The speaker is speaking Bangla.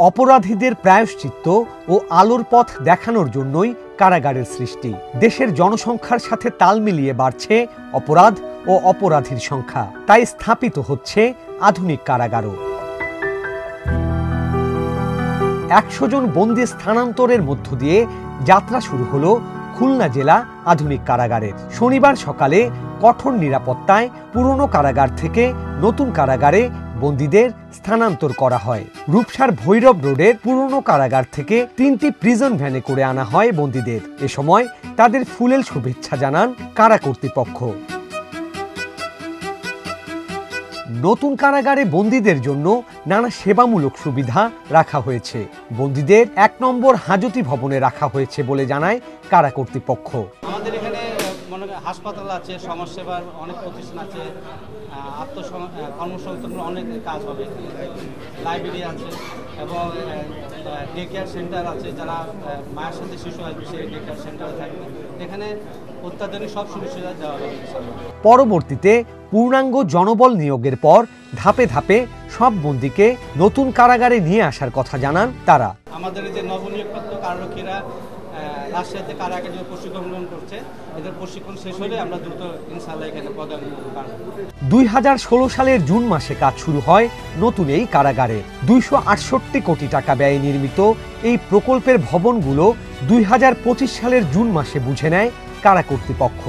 অপরাধীদের প্রায়শ্চিত্ত ও আলোর পথ দেখানোর জন্যই কারাগারের সৃষ্টি। দেশের জনসংখ্যার সাথে তাল মিলিয়ে বাড়ছে অপরাধ ও অপরাধীর সংখ্যা, তাই স্থাপিত হচ্ছে আধুনিক কারাগারও। ১০০ জন বন্দী স্থানান্তরের মধ্য দিয়ে যাত্রা শুরু হলো খুলনা জেলা আধুনিক কারাগারের। শনিবার সকালে কঠোর নিরাপত্তায় পুরনো কারাগার থেকে নতুন কারাগারে বন্দীদের স্থানান্তর করা হয়। রূপসার ভৈরব রোডের পুরনো কারাগার থেকে ৩টি প্রিজন ভ্যানে করে আনা হয় বন্দীদের। এ সময় তাদের ফুলেল শুভেচ্ছা জানান কারা কর্তৃপক্ষ। নতুন কারাগারে বন্দীদের জন্য নানা সেবামূলক সুবিধা রাখা হয়েছে। বন্দীদের ১ নম্বর হাজতি ভবনে রাখা হয়েছে বলে জানায় কারা কর্তৃপক্ষ। আমাদের এখানে হাসপাতাল আছে, সমাজসেবার অনেক প্রতিষ্ঠান আছে, কর্মসংস্থানের অনেক কাজ হবে, লাইব্রেরি আছে এবং ডে কেয়ার সেন্টার আছে। যারা মায়ের সাথে শিশু আসবে সেই ডে কেয়ার সেন্টারে থাকবে। এখানে অত্যাধুনিক সব সুবিধা দেওয়া হবে। পরবর্তীতে পূর্ণাঙ্গ জনবল নিয়োগের পর ধাপে ধাপে সব বন্দীকে নতুন কারাগারে নিয়ে আসার কথা জানান তারা। আমাদের যে নবনিয়োগপ্রাপ্ত কারারক্ষীরা রাজশাহীতে কারাগারে প্রশিক্ষণ গ্রহণ করছে, এদের প্রশিক্ষণ শেষ হলে আমরা দ্রুত ইনশাআল্লাহ এখানে পদায়ন করব। ২০১৬ সালের জুন মাসে কাজ শুরু হয় নতুন এই কারাগারে। ২৬৮ কোটি টাকা ব্যয়ে নির্মিত এই প্রকল্পের ভবনগুলো ২০২৫ সালের জুন মাসে বুঝে নেয় কারা কর্তৃপক্ষ।